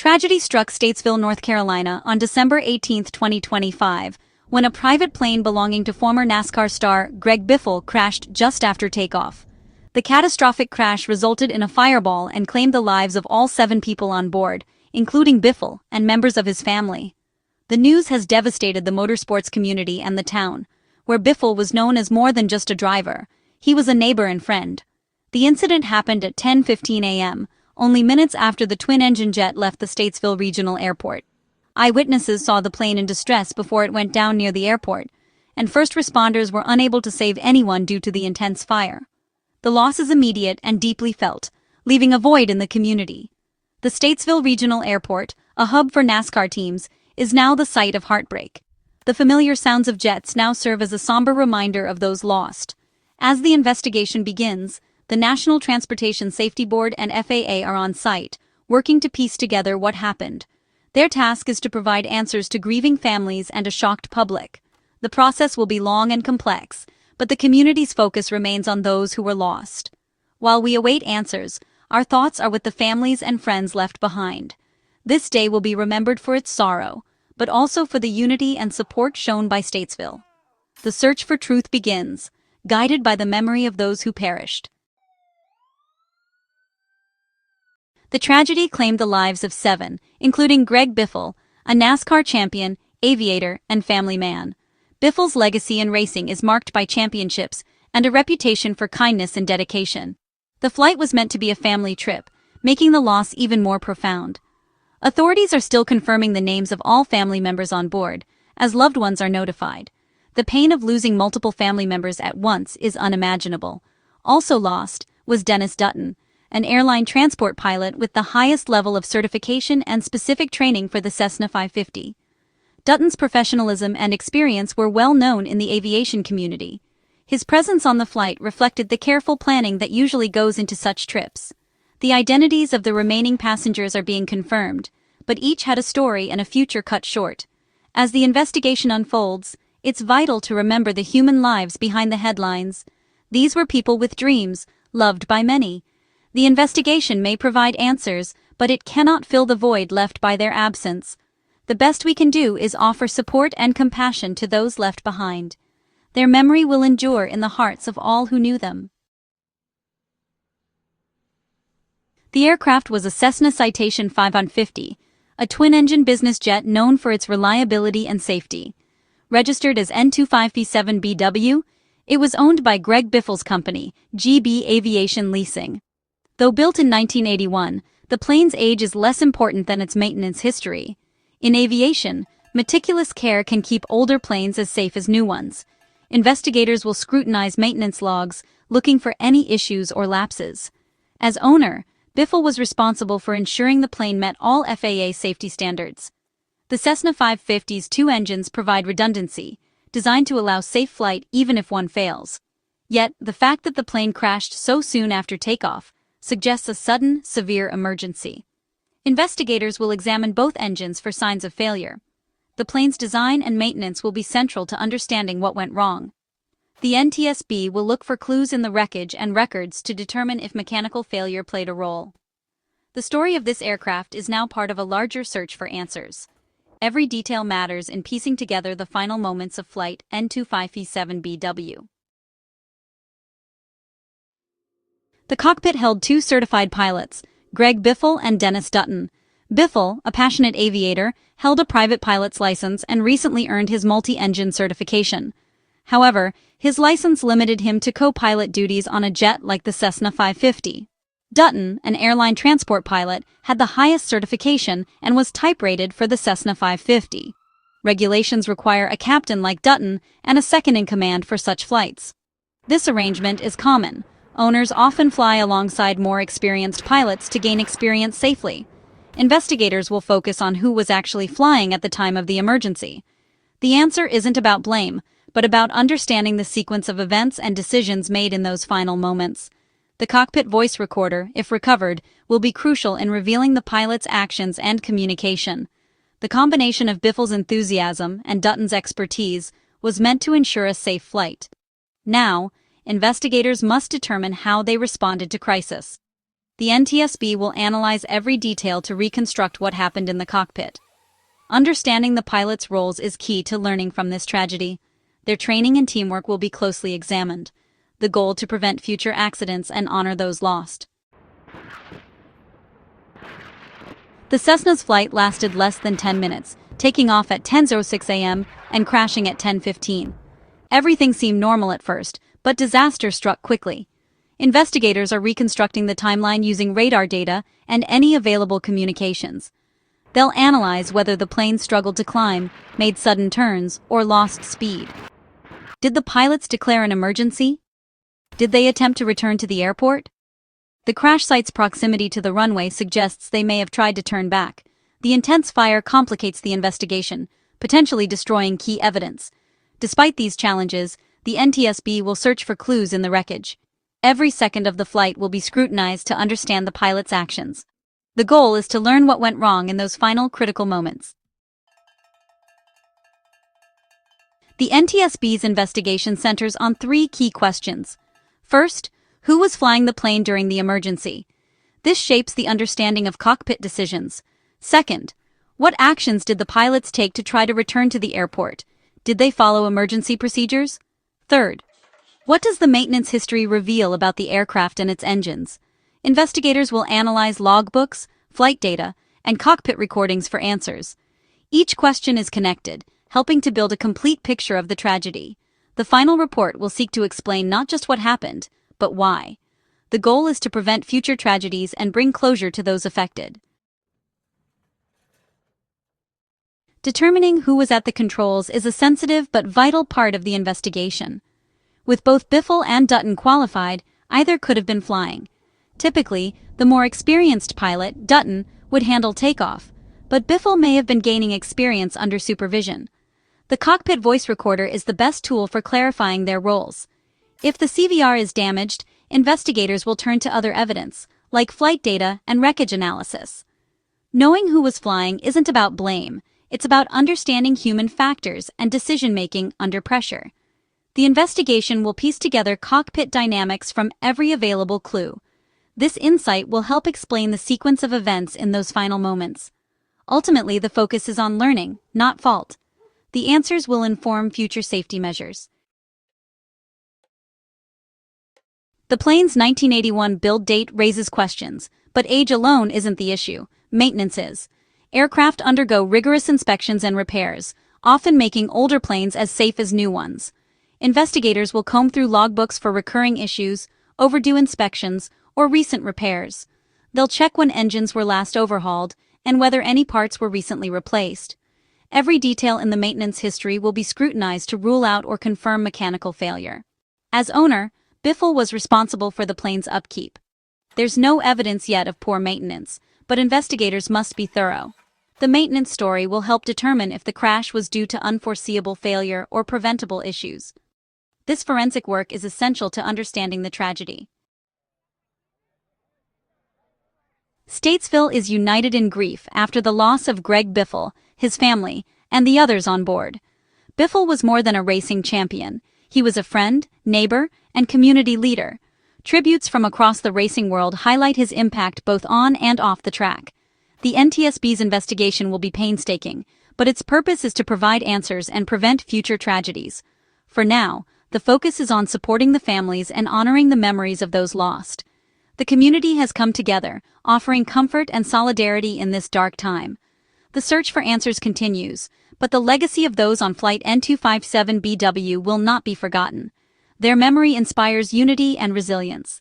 Tragedy struck Statesville, North Carolina on December 18, 2025, when a private plane belonging to former NASCAR star Greg Biffle crashed just after takeoff. The catastrophic crash resulted in a fireball and claimed the lives of all 7 people on board, including Biffle and members of his family. The news has devastated the motorsports community and the town, where Biffle was known as more than just a driver. He was a neighbor and friend. The incident happened at 10:15 a.m., only minutes after the twin-engine jet left the Statesville Regional Airport. Eyewitnesses saw the plane in distress before it went down near the airport, and first responders were unable to save anyone due to the intense fire. The loss is immediate and deeply felt, leaving a void in the community. The Statesville Regional Airport, a hub for NASCAR teams, is now the site of heartbreak. The familiar sounds of jets now serve as a somber reminder of those lost. As the investigation begins, the National Transportation Safety Board and FAA are on site, working to piece together what happened. Their task is to provide answers to grieving families and a shocked public. The process will be long and complex, but the community's focus remains on those who were lost. While we await answers, our thoughts are with the families and friends left behind. This day will be remembered for its sorrow, but also for the unity and support shown by Statesville. The search for truth begins, guided by the memory of those who perished. The tragedy claimed the lives of 7, including Greg Biffle, a NASCAR champion, aviator, and family man. Biffle's legacy in racing is marked by championships and a reputation for kindness and dedication. The flight was meant to be a family trip, making the loss even more profound. Authorities are still confirming the names of all family members on board, as loved ones are notified. The pain of losing multiple family members at once is unimaginable. Also lost was Dennis Dutton, an airline transport pilot with the highest level of certification and specific training for the Cessna 550. Dutton's professionalism and experience were well known in the aviation community. His presence on the flight reflected the careful planning that usually goes into such trips. The identities of the remaining passengers are being confirmed, but each had a story and a future cut short. As the investigation unfolds, it's vital to remember the human lives behind the headlines. These were people with dreams, loved by many. The investigation may provide answers, but it cannot fill the void left by their absence. The best we can do is offer support and compassion to those left behind. Their memory will endure in the hearts of all who knew them. The aircraft was a Cessna Citation 550, a twin-engine business jet known for its reliability and safety. Registered as N25P7BW, it was owned by Greg Biffle's company, GB Aviation Leasing. Though built in 1981, the plane's age is less important than its maintenance history. In aviation, meticulous care can keep older planes as safe as new ones. Investigators will scrutinize maintenance logs, looking for any issues or lapses. As owner, Biffle was responsible for ensuring the plane met all FAA safety standards. The Cessna 550's 2 engines provide redundancy, designed to allow safe flight even if one fails. Yet, the fact that the plane crashed so soon after takeoff suggests a sudden, severe emergency. Investigators will examine both engines for signs of failure. The plane's design and maintenance will be central to understanding what went wrong. The NTSB will look for clues in the wreckage and records to determine if mechanical failure played a role. The story of this aircraft is now part of a larger search for answers. Every detail matters in piecing together the final moments of Flight N25E7BW. The cockpit held 2 certified pilots, Greg Biffle and Dennis Dutton. Biffle, a passionate aviator, held a private pilot's license and recently earned his multi-engine certification. However, his license limited him to co-pilot duties on a jet like the Cessna 550. Dutton, an airline transport pilot, had the highest certification and was type-rated for the Cessna 550. Regulations require a captain like Dutton and a second-in-command for such flights. This arrangement is common. Owners often fly alongside more experienced pilots to gain experience safely. Investigators will focus on who was actually flying at the time of the emergency. The answer isn't about blame, but about understanding the sequence of events and decisions made in those final moments. The cockpit voice recorder, if recovered, will be crucial in revealing the pilot's actions and communication. The combination of Biffle's enthusiasm and Dutton's expertise was meant to ensure a safe flight. Now, investigators must determine how they responded to crisis. The NTSB will analyze every detail to reconstruct what happened in the cockpit. Understanding the pilots' roles is key to learning from this tragedy. Their training and teamwork will be closely examined, the goal to prevent future accidents and honor those lost. The Cessna's flight lasted less than 10 minutes, taking off at 10:06 a.m. and crashing at 10:15. Everything seemed normal at first, but disaster struck quickly. Investigators are reconstructing the timeline using radar data and any available communications. They'll analyze whether the plane struggled to climb, made sudden turns, or lost speed. Did the pilots declare an emergency? Did they attempt to return to the airport? The crash site's proximity to the runway suggests they may have tried to turn back. The intense fire complicates the investigation, potentially destroying key evidence. Despite these challenges, the NTSB will search for clues in the wreckage. Every second of the flight will be scrutinized to understand the pilot's actions. The goal is to learn what went wrong in those final critical moments. The NTSB's investigation centers on three key questions. First, who was flying the plane during the emergency? This shapes the understanding of cockpit decisions. Second, what actions did the pilots take to try to return to the airport? Did they follow emergency procedures? Third, what does the maintenance history reveal about the aircraft and its engines? Investigators will analyze logbooks, flight data, and cockpit recordings for answers. Each question is connected, helping to build a complete picture of the tragedy. The final report will seek to explain not just what happened, but why. The goal is to prevent future tragedies and bring closure to those affected. Determining who was at the controls is a sensitive but vital part of the investigation. With both Biffle and Dutton qualified, either could have been flying. Typically, the more experienced pilot, Dutton, would handle takeoff, but Biffle may have been gaining experience under supervision. The cockpit voice recorder is the best tool for clarifying their roles. If the CVR is damaged, investigators will turn to other evidence, like flight data and wreckage analysis. Knowing who was flying isn't about blame, it's about understanding human factors and decision-making under pressure. The investigation will piece together cockpit dynamics from every available clue. This insight will help explain the sequence of events in those final moments. Ultimately, the focus is on learning, not fault. The answers will inform future safety measures. The plane's 1981 build date raises questions, but age alone isn't the issue. Maintenance is. Aircraft undergo rigorous inspections and repairs, often making older planes as safe as new ones. Investigators will comb through logbooks for recurring issues, overdue inspections, or recent repairs. They'll check when engines were last overhauled and whether any parts were recently replaced. Every detail in the maintenance history will be scrutinized to rule out or confirm mechanical failure. As owner, Biffle was responsible for the plane's upkeep. There's no evidence yet of poor maintenance, but investigators must be thorough. The maintenance story will help determine if the crash was due to unforeseeable failure or preventable issues. This forensic work is essential to understanding the tragedy. Statesville is united in grief after the loss of Greg Biffle, his family, and the others on board. Biffle was more than a racing champion. He was a friend, neighbor, and community leader. Tributes from across the racing world highlight his impact both on and off the track. The NTSB's investigation will be painstaking, but its purpose is to provide answers and prevent future tragedies. For now, the focus is on supporting the families and honoring the memories of those lost. The community has come together, offering comfort and solidarity in this dark time. The search for answers continues, but the legacy of those on Flight N257BW will not be forgotten. Their memory inspires unity and resilience.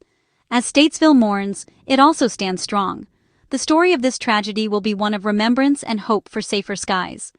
As Statesville mourns, it also stands strong. The story of this tragedy will be one of remembrance and hope for safer skies.